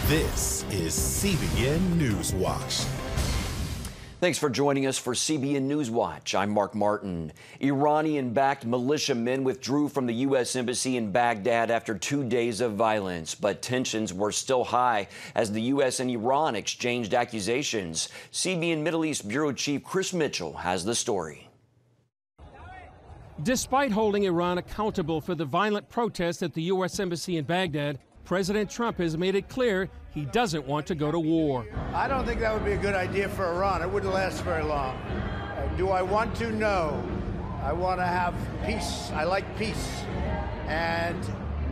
This is CBN NewsWatch. Thanks for joining us for CBN NewsWatch. I'm Mark Martin. Iranian-backed militiamen withdrew from the U.S. Embassy in Baghdad after 2 days of violence, but tensions were still high as the U.S. and Iran exchanged accusations. CBN Middle East Bureau Chief Chris Mitchell has the story. Despite holding Iran accountable for the violent protests at the U.S. Embassy in Baghdad, President Trump has made it clear he doesn't want to go to war. I don't think that would be a good idea for Iran. It wouldn't last very long. Do I want to? No. I want to have peace. I like peace. And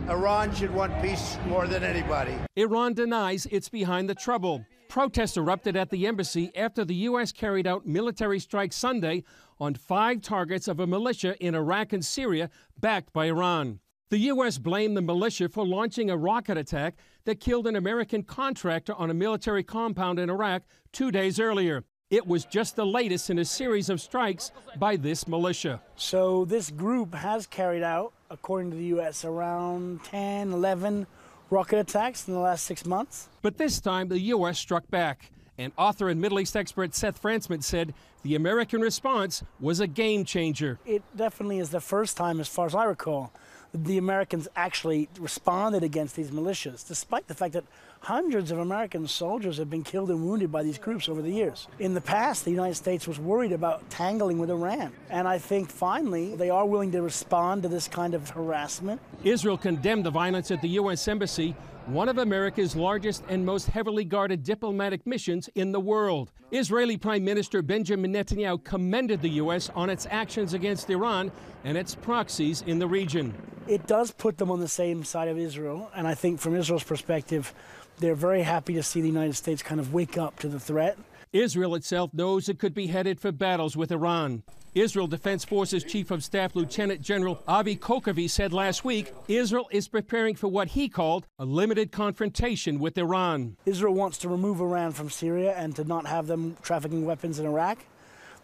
Iran should want peace more than anybody. Iran denies it's behind the trouble. Protests erupted at the embassy after the U.S. carried out military strikes Sunday on 5 targets of a militia in Iraq and Syria backed by Iran. The U.S. blamed the militia for launching a rocket attack that killed an American contractor on a military compound in Iraq 2 days earlier. It was just the latest in a series of strikes by this militia. So this group has carried out, according to the U.S., around 10, 11 rocket attacks in the last 6 months. But this time, the U.S. struck back. And author and Middle East expert Seth Frantzman said the American response was a game changer. It definitely is the first time, as far as I recall, the Americans actually responded against these militias, despite the fact that hundreds of American soldiers have been killed and wounded by these groups over the years. In the past, the United States was worried about tangling with Iran, and I think finally they are willing to respond to this kind of harassment. Israel condemned the violence at the U.S. Embassy, one of America's largest and most heavily guarded diplomatic missions in the world. Israeli Prime Minister Benjamin Netanyahu commended the U.S. on its actions against Iran and its proxies in the region. It does put them on the same side of Israel, and I think from Israel's perspective, they're very happy to see the United States kind of wake up to the threat. Israel itself knows it could be headed for battles with Iran. Israel Defense Forces Chief of Staff Lieutenant General Avi Kochavi said last week Israel is preparing for what he called a limited confrontation with Iran. Israel wants to remove Iran from Syria and to not have them trafficking weapons in Iraq.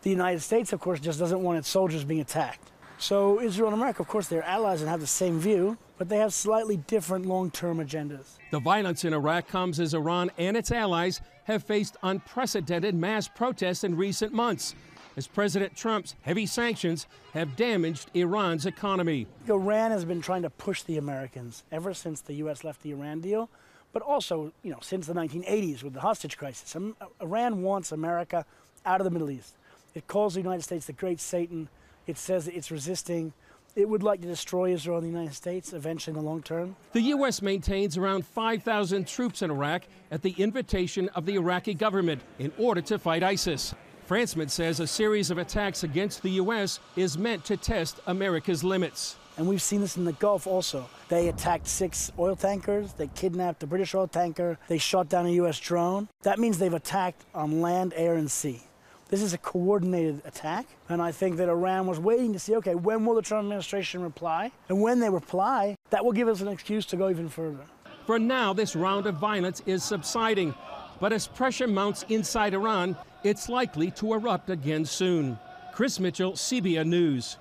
The United States, of course, just doesn't want its soldiers being attacked. So Israel and America, of course, they're allies and have the same view, but they have slightly different long-term agendas. The violence in Iraq comes as Iran and its allies have faced unprecedented mass protests in recent months, as President Trump's heavy sanctions have damaged Iran's economy. Iran has been trying to push the Americans ever since the U.S. left the Iran deal, but also, since the 1980s with the hostage crisis. Iran wants America out of the Middle East. It calls the United States the Great Satan. It says that it's resisting. It would like to destroy Israel and the United States eventually in the long term. The U.S. maintains around 5,000 troops in Iraq at the invitation of the Iraqi government in order to fight ISIS. Frantzman says a series of attacks against the U.S. is meant to test America's limits. And we've seen this in the Gulf also. They attacked 6 oil tankers. They kidnapped a British oil tanker. They shot down a U.S. drone. That means they've attacked on land, air, and sea. This is a coordinated attack, and I think that Iran was waiting to see, okay, when will the Trump administration reply? And when they reply, that will give us an excuse to go even further. For now, this round of violence is subsiding, but as pressure mounts inside Iran, it's likely to erupt again soon. Chris Mitchell, CBN News.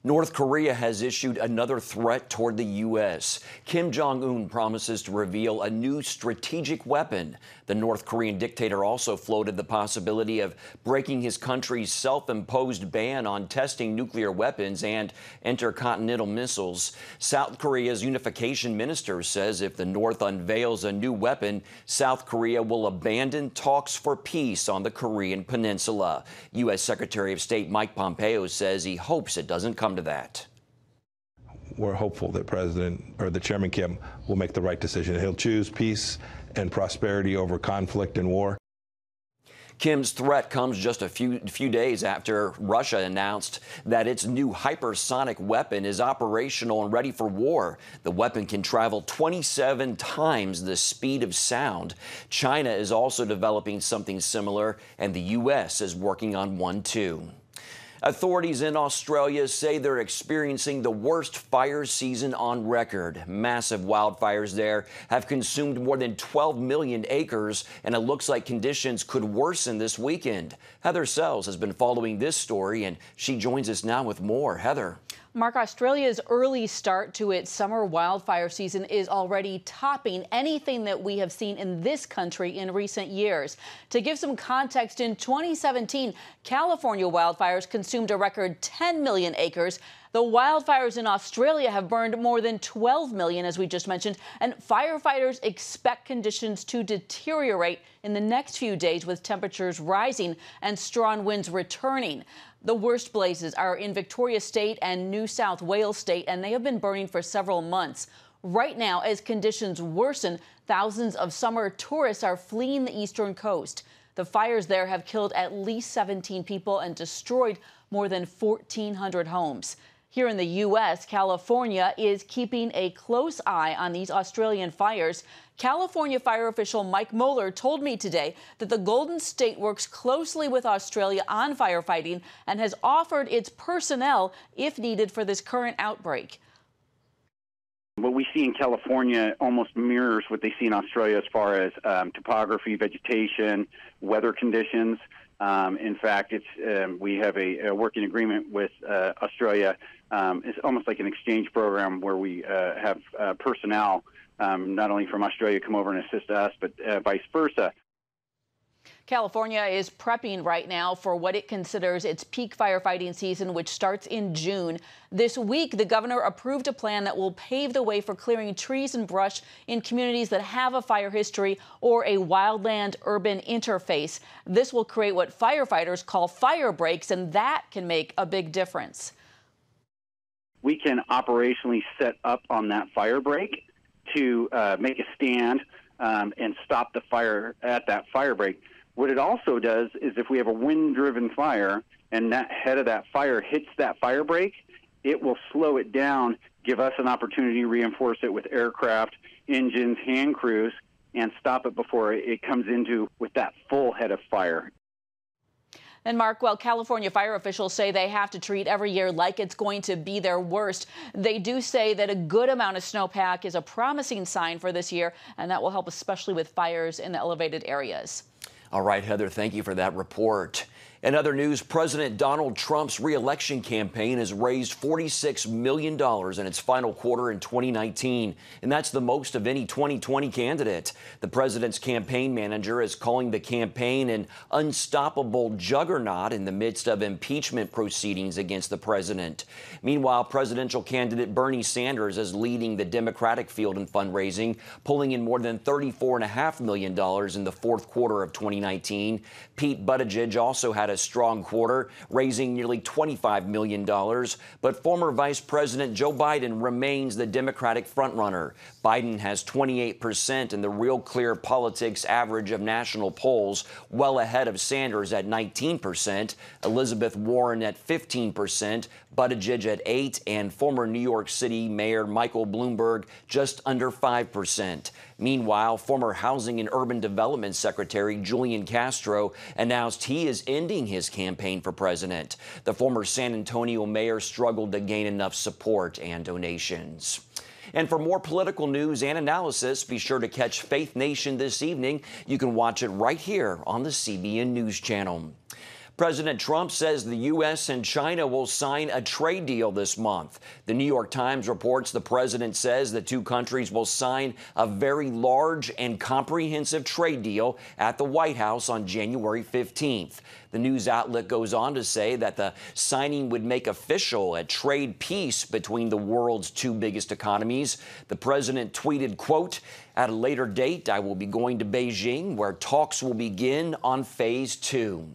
North Korea has issued another threat toward the U.S. Kim Jong-un promises to reveal a new strategic weapon. The North Korean dictator also floated the possibility of breaking his country's self-imposed ban on testing nuclear weapons and intercontinental missiles. South Korea's unification minister says if the North unveils a new weapon, South Korea will abandon talks for peace on the Korean peninsula. U.S. Secretary of State Mike Pompeo says he hopes it doesn't come to that. We're hopeful that the Chairman Kim will make the right decision. He'll choose peace and prosperity over conflict and war. Kim's threat comes just a few days after Russia announced that its new hypersonic weapon is operational and ready for war. The weapon can travel 27 times the speed of sound. China is also developing something similar, and the U.S. is working on one too. Authorities in Australia say they're experiencing the worst fire season on record. Massive wildfires there have consumed more than 12 million acres, and it looks like conditions could worsen this weekend. Heather Sells has been following this story, and she joins us now with more. Heather. Mark, Australia's early start to its summer wildfire season is already topping anything that we have seen in this country in recent years. To give some context, in 2017, California wildfires consumed a record 10 million acres. The wildfires in Australia have burned more than 12 million, as we just mentioned, and firefighters expect conditions to deteriorate in the next few days with temperatures rising and strong winds returning. The worst blazes are in Victoria State and New South Wales State, and they have been burning for several months. Right now, as conditions worsen, thousands of summer tourists are fleeing the eastern coast. The fires there have killed at least 17 people and destroyed more than 1,400 homes. Here in the U.S., California is keeping a close eye on these Australian fires. California fire official Mike Moeller told me today that the Golden State works closely with Australia on firefighting and has offered its personnel if needed for this current outbreak. What we see in California almost mirrors what they see in Australia as far as topography, vegetation, weather conditions. In fact, we have a working agreement with Australia. It's almost like an exchange program where we have personnel, not only from Australia, come over and assist us, but vice versa. California is prepping right now for what it considers its peak firefighting season, which starts in June. This week, the governor approved a plan that will pave the way for clearing trees and brush in communities that have a fire history or a wildland-urban interface. This will create what firefighters call fire breaks, and that can make a big difference. We can operationally set up on that fire break to make a stand and stop the fire at that fire break. What it also does is if we have a wind-driven fire and that head of that fire hits that fire break, it will slow it down, give us an opportunity to reinforce it with aircraft, engines, hand crews, and stop it before it comes into with that full head of fire. And Mark, while California fire officials say they have to treat every year like it's going to be their worst, they do say that a good amount of snowpack is a promising sign for this year, and that will help especially with fires in the elevated areas. All right, Heather, thank you for that report. In other news, President Donald Trump's re-election campaign has raised $46 million in its final quarter in 2019, and that's the most of any 2020 candidate. The president's campaign manager is calling the campaign an unstoppable juggernaut in the midst of impeachment proceedings against the president. Meanwhile, presidential candidate Bernie Sanders is leading the Democratic field in fundraising, pulling in more than $34.5 million in the fourth quarter of 2019. Pete Buttigieg also had a strong quarter, raising nearly $25 million. But former Vice President Joe Biden remains the Democratic frontrunner. Biden has 28% in the Real Clear Politics average of national polls, well ahead of Sanders at 19%, Elizabeth Warren at 15%, Buttigieg at 8%, and former New York City Mayor Michael Bloomberg just under 5%. Meanwhile, former Housing and Urban Development Secretary Julian Castro announced he is ending his campaign for president. The former San Antonio mayor struggled to gain enough support and donations. And for more political news and analysis, be sure to catch Faith Nation this evening. You can watch it right here on the CBN News Channel. President Trump says the U.S. and China will sign a trade deal this month. The New York Times reports the president says the two countries will sign a very large and comprehensive trade deal at the White House on January 15th. The news outlet goes on to say that the signing would make official a trade peace between the world's two biggest economies. The president tweeted, quote, "At a later date, I will be going to Beijing, where talks will begin on phase 2.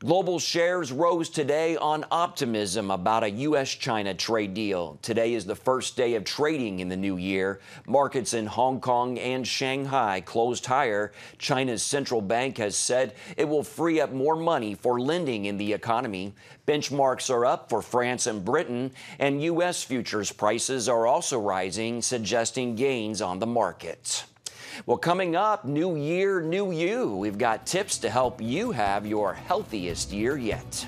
Global shares rose today on optimism about a U.S.-China trade deal. Today is the first day of trading in the new year. Markets in Hong Kong and Shanghai closed higher. China's central bank has said it will free up more money for lending in the economy. Benchmarks are up for France and Britain, and U.S. futures prices are also rising, suggesting gains on the market. Well, coming up, new year, new you. We've got tips to help you have your healthiest year yet.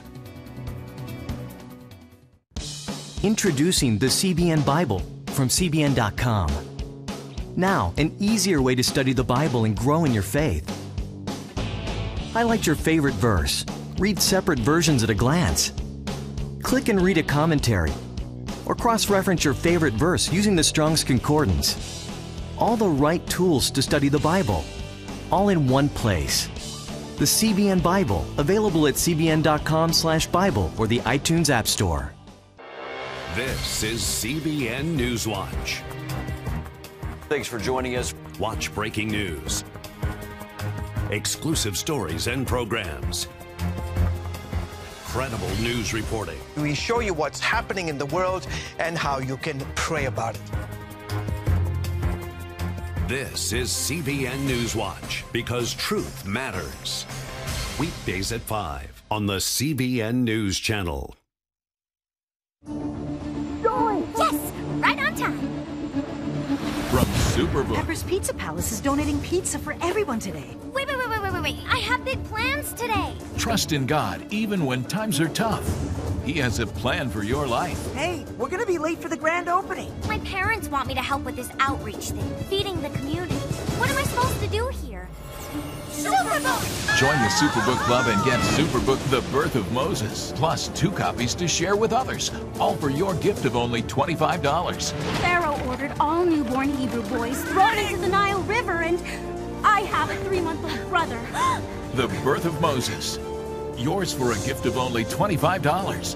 Introducing the CBN Bible from CBN.com. Now, an easier way to study the Bible and grow in your faith. Highlight your favorite verse. Read separate versions at a glance. Click and read a commentary. or cross-reference your favorite verse using the Strong's Concordance. All the right tools to study the Bible, all in one place. The CBN Bible, available at cbn.com/Bible or the iTunes App Store. This is CBN NewsWatch. Thanks for joining us. Watch breaking news, exclusive stories and programs, credible news reporting. We show you what's happening in the world and how you can pray about it. This is CBN NewsWatch, because truth matters. Weekdays at 5 on the CBN News Channel. Yes, right on time. From Superbook. Pepper's Pizza Palace is donating pizza for everyone today. Wait. I have big plans today. Trust in God even when times are tough. He has a plan for your life. Hey, we're gonna be late for the grand opening. My parents want me to help with this outreach thing, feeding the community. What am I supposed to do here? Superbook! Join the Superbook Club and get Superbook The Birth of Moses, plus 2 copies to share with others, all for your gift of only $25. Pharaoh ordered all newborn Hebrew boys thrown into the Nile River, and I have a 3-month-old brother. The Birth of Moses. Yours for a gift of only $25.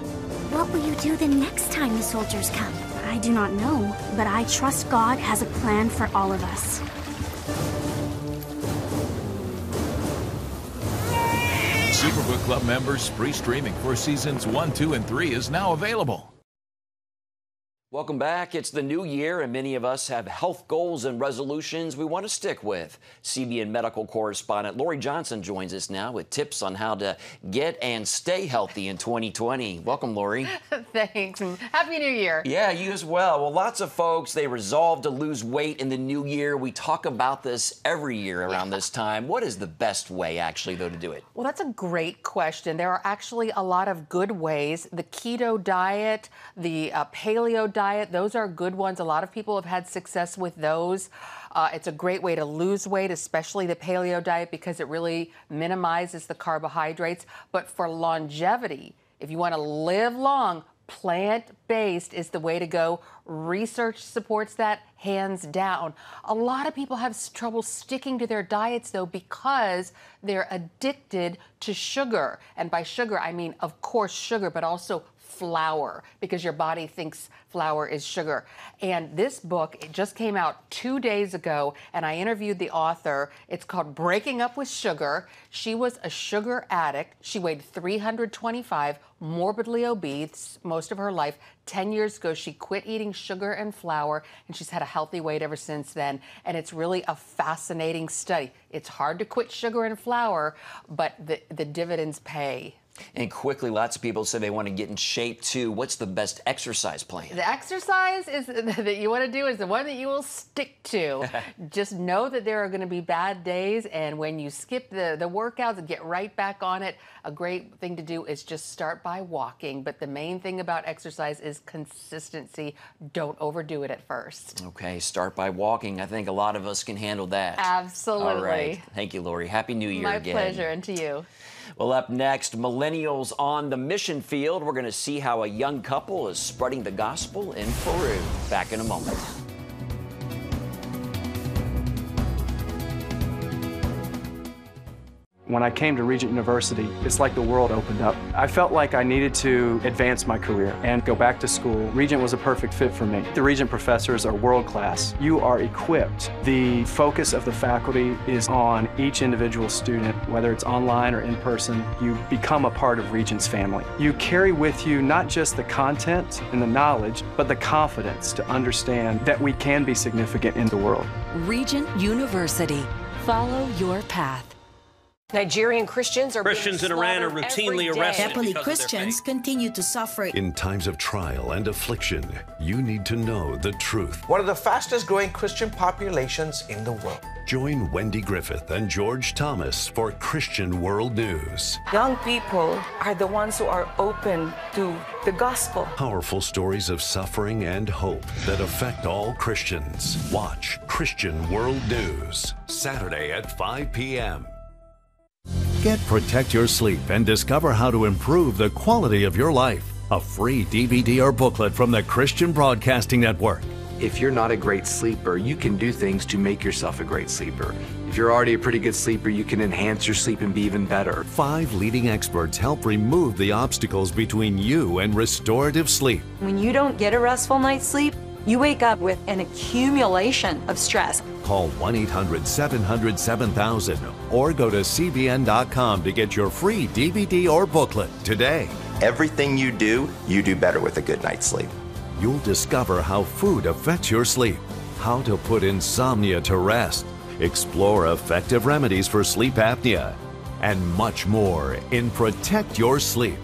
What will you do the next time the soldiers come? I do not know, but I trust God has a plan for all of us. Superbook Club members, free streaming for seasons 1, 2, and 3 is now available. Welcome back. It's the new year, and many of us have health goals and resolutions we want to stick with. CBN medical correspondent Lori Johnson joins us now with tips on how to get and stay healthy in 2020. Welcome, Lori. Thanks. Happy New Year. Yeah, you as well. Well, lots of folks, they resolve to lose weight in the new year. We talk about this every year around this time. What is the best way, actually, though, to do it? Well, that's a great question. There are actually a lot of good ways. The keto diet, the paleo diet, those are good ones. A lot of people have had success with those. It's a great way to lose weight, especially the paleo diet, because it really minimizes the carbohydrates. But for longevity, if you want to live long, plant-based is the way to go. Research supports that hands down. A lot of people have trouble sticking to their diets, though, because they're addicted to sugar. And by sugar, I mean, of course, sugar, but also flour, because your body thinks flour is sugar. And this book, it just came out 2 days ago, and I interviewed the author. It's called Breaking Up with Sugar. She was a sugar addict. She weighed 325, morbidly obese most of her life. 10 years ago, she quit eating sugar and flour, and she's had a healthy weight ever since then. And it's really a fascinating study. It's hard to quit sugar and flour, but the dividends pay. And quickly, lots of people say they want to get in shape, too. What's the best exercise plan? The exercise that you want to do is the one that you will stick to. Just know that there are going to be bad days, and when you skip the workouts and get right back on it, a great thing to do is just start by walking. But the main thing about exercise is consistency. Don't overdo it at first. Okay, start by walking. I think a lot of us can handle that. Absolutely. All right. Thank you, Lori. Happy New Year again. My pleasure, and to you. Well, up next, millennials on the mission field. We're going to see how a young couple is spreading the gospel in Peru. Back in a moment. When I came to Regent University, it's like the world opened up. I felt like I needed to advance my career and go back to school. Regent was a perfect fit for me. The Regent professors are world class. You are equipped. The focus of the faculty is on each individual student, whether it's online or in person. You become a part of Regent's family. You carry with you not just the content and the knowledge, but the confidence to understand that we can be significant in the world. Regent University. Follow your path. Nigerian Christians in Iran are routinely arrested. Happily, Christians continue to suffer. In times of trial and affliction, you need to know the truth. One of the fastest growing Christian populations in the world. Join Wendy Griffith and George Thomas for Christian World News. Young people are the ones who are open to the gospel. Powerful stories of suffering and hope that affect all Christians. Watch Christian World News, Saturday at 5 p.m. Protect your sleep and discover how to improve the quality of your life. a free DVD or booklet from the Christian Broadcasting Network. If you're not a great sleeper, you can do things to make yourself a great sleeper. If you're already a pretty good sleeper, you can enhance your sleep and be even better. 5 leading experts help remove the obstacles between you and restorative sleep. When you don't get a restful night's sleep, you wake up with an accumulation of stress. Call 1-800-700-7000 or go to CBN.com to get your free DVD or booklet today. Everything you do better with a good night's sleep. You'll discover how food affects your sleep, how to put insomnia to rest, explore effective remedies for sleep apnea, and much more in Protect Your Sleep.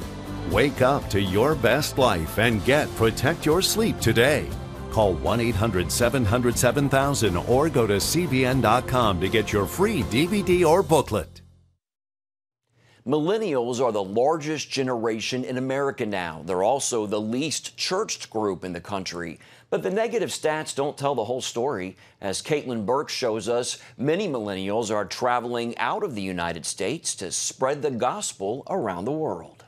Wake up to your best life and get Protect Your Sleep today. Call 1-800-700-7000 or go to CBN.com to get your free DVD or booklet. Millennials are the largest generation in America now. They're also the least churched group in the country. But the negative stats don't tell the whole story. As Caitlin Burke shows us, many millennials are traveling out of the United States to spread the gospel around the world.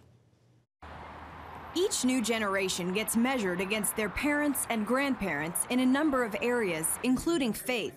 Each new generation gets measured against their parents and grandparents in a number of areas, including faith.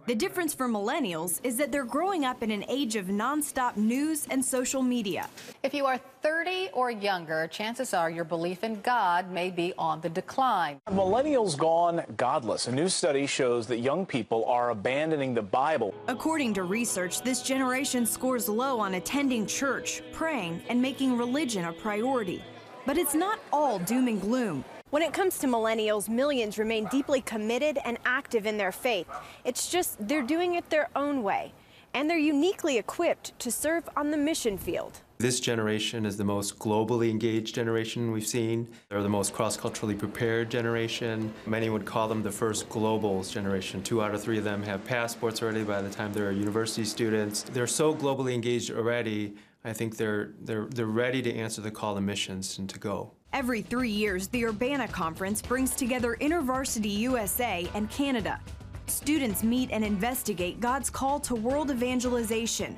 The difference for millennials is that they're growing up in an age of nonstop news and social media. If you are 30 or younger, chances are your belief in God may be on the decline. Millennials gone godless. A new study shows that young people are abandoning the Bible. According to research, this generation scores low on attending church, praying, and making religion a priority. But it's not all doom and gloom. When it comes to millennials, millions remain deeply committed and active in their faith. It's just they're doing it their own way, and they're uniquely equipped to serve on the mission field. This generation is the most globally engaged generation we've seen. They're the most cross-culturally prepared generation. Many would call them the first globals generation. 2 out of 3 of them have passports already by the time they're university students. They're so globally engaged already, I think they're ready to answer the call to missions and to go. Every 3 years, the Urbana Conference brings together InterVarsity USA and Canada. Students meet and investigate God's call to world evangelization.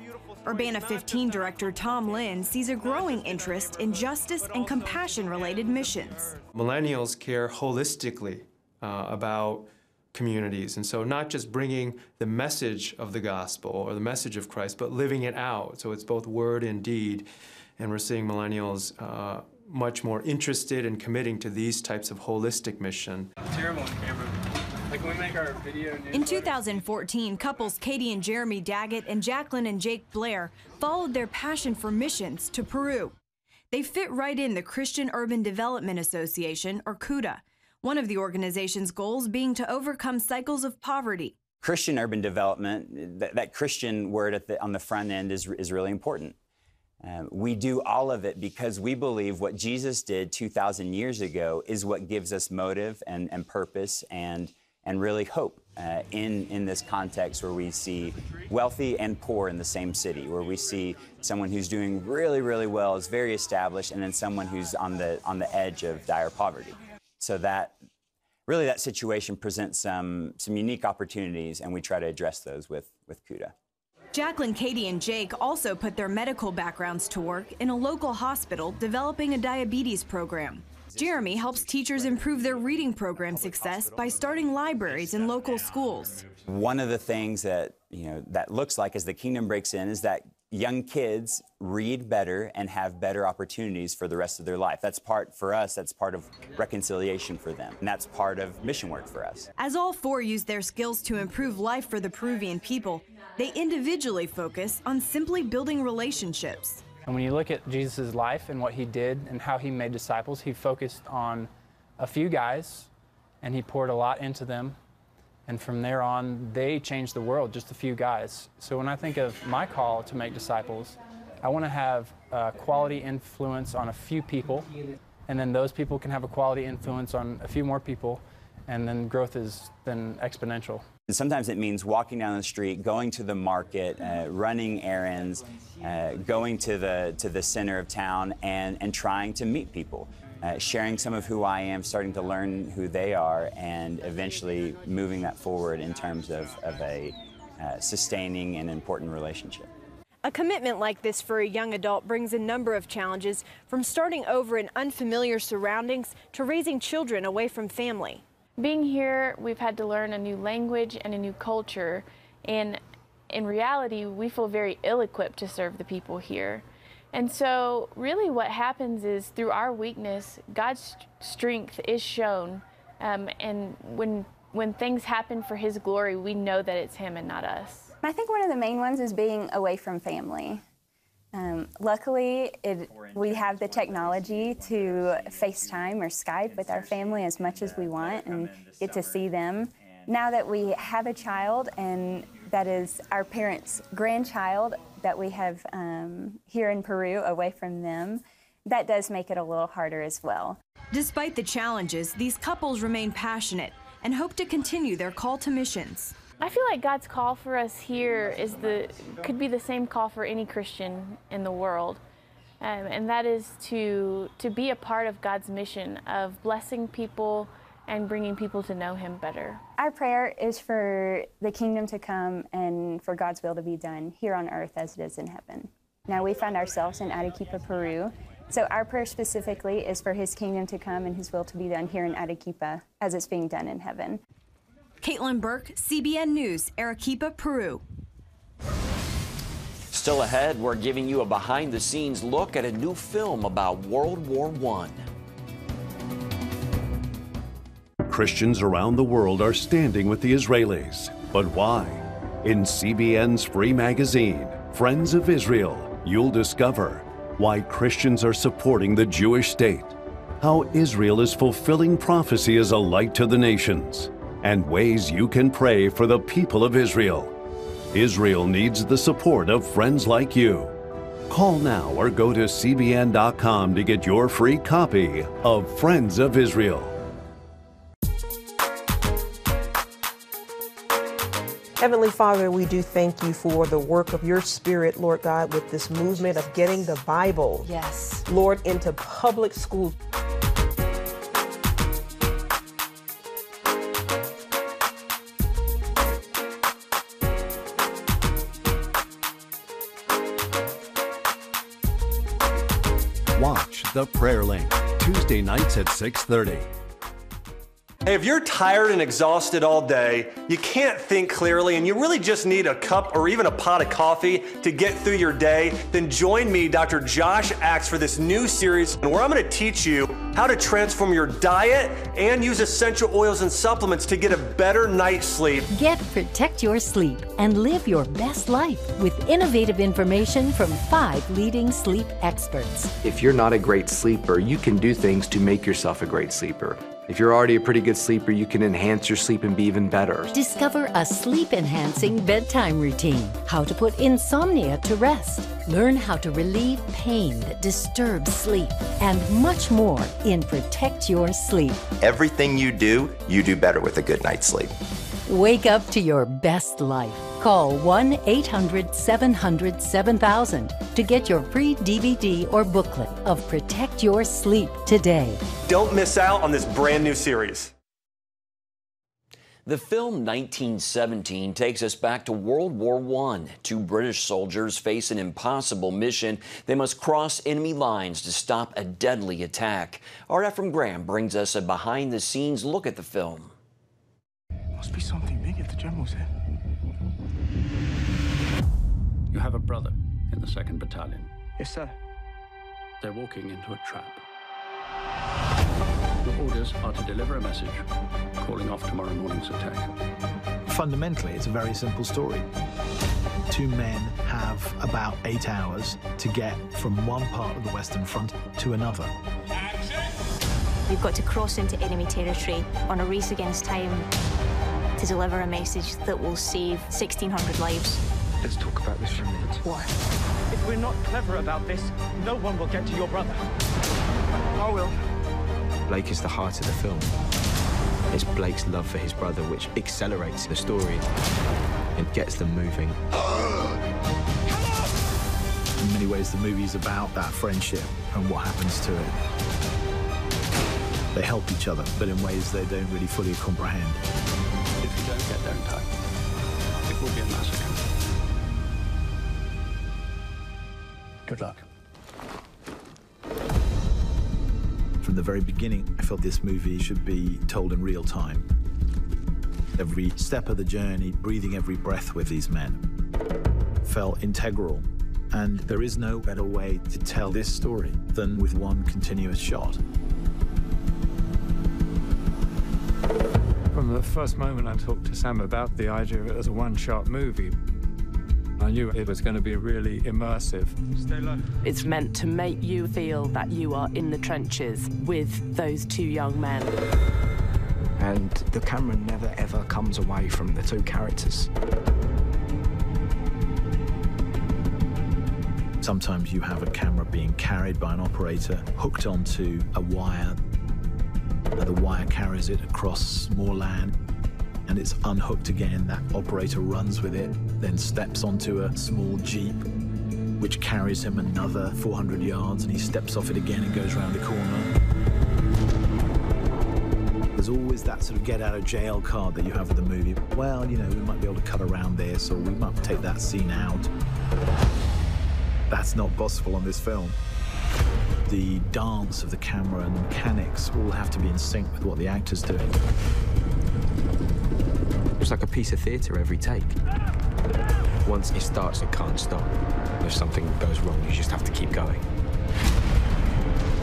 Urbana 15 Director Tom Lynn sees a growing interest in justice and compassion-related missions. Millennials care holistically about communities, and so not just bringing the message of the gospel or the message of Christ, but living it out. So it's both word and deed, and we're seeing millennials much more interested in committing to these types of holistic mission. Terrible on camera. Like when we make our video news. In 2014, couples Katie and Jeremy Daggett and Jacqueline and Jake Blair followed their passion for missions to Peru. They fit right in the Christian Urban Development Association, or CUDA, one of the organization's goals being to overcome cycles of poverty. Christian urban development, that Christian word on the front end is really important. We do all of it because we believe what Jesus did 2,000 years ago is what gives us motive and purpose and really hope in this context where we see wealthy and poor in the same city, where we see someone who's doing really, really well, is very established, and then someone who's on the edge of dire poverty. So that situation presents some unique opportunities, and we try to address those with CUDA. Jacqueline, Katie, and Jake also put their medical backgrounds to work in a local hospital developing a diabetes program. Jeremy helps teachers improve their reading program success by starting libraries in local schools. One of the things that that looks like as the kingdom breaks in is that young kids read better and have better opportunities for the rest of their life. That's part of reconciliation for them, and that's part of mission work for us. As all 4 use their skills to improve life for the Peruvian people, they individually focus on simply building relationships. And when you look at Jesus' life and what he did and how he made disciples, he focused on a few guys, and he poured a lot into them. And from there on, they changed the world, just a few guys. So when I think of my call to make disciples, I want to have a quality influence on a few people, and then those people can have a quality influence on a few more people, and then growth is then exponential. And sometimes it means walking down the street, going to the market, running errands, going to the center of town, and trying to meet people. Sharing some of who I am, starting to learn who they are, and eventually moving that forward in terms of a sustaining and important relationship. A commitment like this for a young adult brings a number of challenges, from starting over in unfamiliar surroundings to raising children away from family. Being here, we've had to learn a new language and a new culture, and in reality, we feel very ill-equipped to serve the people here. And so really what happens is, through our weakness, God's strength is shown, and when things happen for His glory, we know that it's Him and not us. I think one of the main ones is being away from family. Luckily, we have the technology to FaceTime or Skype with our family as much as we want and get to see them. Now that we have a child, and that is our parents' grandchild that we have here in Peru away from them, that does make it a little harder as well. Despite the challenges, these couples remain passionate and hope to continue their call to missions. I feel like God's call for us here could be the same call for any Christian in the world, and that is to be a part of God's mission of blessing people and bringing people to know Him better. Our prayer is for the kingdom to come and for God's will to be done here on earth as it is in heaven. Now, we find ourselves in Arequipa, Peru, so our prayer specifically is for His kingdom to come and His will to be done here in Arequipa as it's being done in heaven. Caitlin Burke, CBN News, Arequipa, Peru. Still ahead, we're giving you a behind-the-scenes look at a new film about World War I. Christians around the world are standing with the Israelis. But why? In CBN's free magazine, Friends of Israel, you'll discover why Christians are supporting the Jewish state, how Israel is fulfilling prophecy as a light to the nations, and ways you can pray for the people of Israel. Israel needs the support of friends like you. Call now or go to cbn.com to get your free copy of Friends of Israel. Heavenly Father, we do thank you for the work of your Spirit, Lord God, with this movement of getting the Bible, yes, Lord, into public schools. Watch The Prayer Link, Tuesday nights at 6:30. Hey, if you're tired and exhausted all day, you can't think clearly, and you really just need a cup or even a pot of coffee to get through your day, then join me, Dr. Josh Axe, for this new series where I'm going to teach you how to transform your diet and use essential oils and supplements to get a better night's sleep. Protect your sleep and live your best life with innovative information from 5 leading sleep experts. If you're not a great sleeper, you can do things to make yourself a great sleeper. If you're already a pretty good sleeper, you can enhance your sleep and be even better. Discover a sleep-enhancing bedtime routine, how to put insomnia to rest, learn how to relieve pain that disturbs sleep, and much more in Protect Your Sleep. Everything you do better with a good night's sleep. Wake up to your best life. Call 1-800-700-7000 to get your free DVD or booklet of Protect Your Sleep today. Don't miss out on this brand new series. The film 1917 takes us back to World War I. 2 British soldiers face an impossible mission. They must cross enemy lines to stop a deadly attack. Our Ephraim Graham brings us a behind-the-scenes look at the film. Must be something big if the general's here. You have a brother in the 2nd Battalion. Yes, sir. They're walking into a trap. Your orders are to deliver a message calling off tomorrow morning's attack. Fundamentally, it's a very simple story. 2 men have about 8 hours to get from one part of the Western Front to another. We've got to cross into enemy territory on a race against time to deliver a message that will save 1,600 lives. Let's talk about this for a minute. Why? If we're not clever about this, no one will get to your brother. I will. Blake is the heart of the film. It's Blake's love for his brother which accelerates the story and gets them moving. In many ways, the movie's about that friendship and what happens to it. They help each other, but in ways they don't really fully comprehend. If you don't get there in time, it will be a massacre. Good luck. From the very beginning, I felt this movie should be told in real time. Every step of the journey, breathing every breath with these men, felt integral. And there is no better way to tell this story than with one continuous shot. From the first moment I talked to Sam about the idea of it as a one-shot movie, I knew it was going to be really immersive. Stay low. It's meant to make you feel that you are in the trenches with those two young men. And the camera never ever comes away from the two characters. Sometimes you have a camera being carried by an operator, hooked onto a wire, and the wire carries it across more land, and it's unhooked again. That operator runs with it, then steps onto a small Jeep, which carries him another 400 yards, and he steps off it again and goes around the corner. There's always that sort of get-out-of-jail card that you have with the movie. Well, you know, we might be able to cut around this, or we might take that scene out. That's not possible on this film. The dance of the camera and the mechanics all have to be in sync with what the actor's doing. It's like a piece of theatre every take. Once it starts, it can't stop. If something goes wrong, you just have to keep going.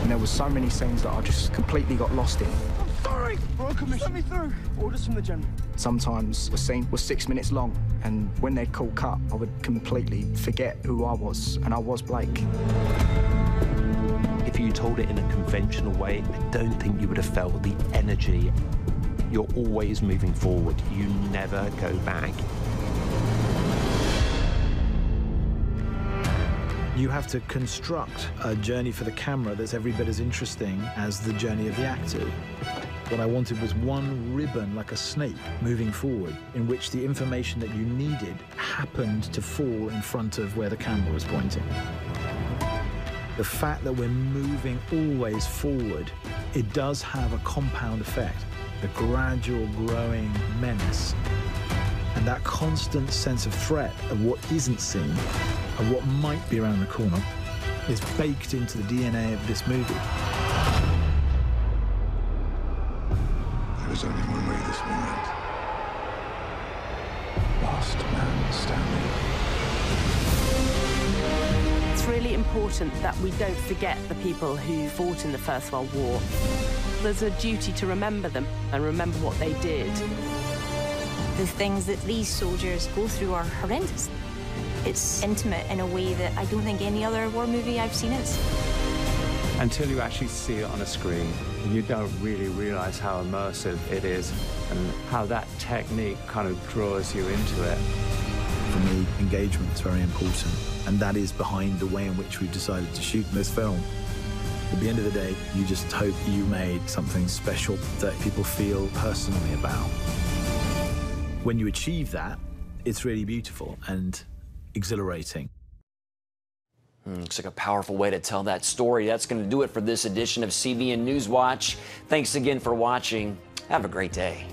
And there were so many scenes that I just completely got lost in. Sorry! Royal Commission. Let me through. Orders from the General. Sometimes the scene was 6 minutes long, and when they'd call cut, I would completely forget who I was, and I was Blake. If you told it in a conventional way, I don't think you would have felt the energy. You're always moving forward. You never go back. You have to construct a journey for the camera that's every bit as interesting as the journey of the actor. What I wanted was one ribbon, like a snake, moving forward, in which the information that you needed happened to fall in front of where the camera was pointing. The fact that we're moving always forward, it does have a compound effect, the gradual growing menace, and that constant sense of threat of what isn't seen, of what might be around the corner, is baked into the DNA of this movie. There is only one way this will end. Last man standing. It's really important that we don't forget the people who fought in the First World War. There's a duty to remember them and remember what they did. The things that these soldiers go through are horrendous. It's intimate in a way that I don't think any other war movie I've seen is. Until you actually see it on a screen, you don't really realize how immersive it is and how that technique kind of draws you into it. For me, engagement is very important, and that is behind the way in which we've decided to shoot this film. At the end of the day, you just hope you made something special that people feel personally about. When you achieve that, it's really beautiful and exhilarating. Looks like a powerful way to tell that story. That's going to do it for this edition of CBN News Watch. Thanks again for watching. Have a great day.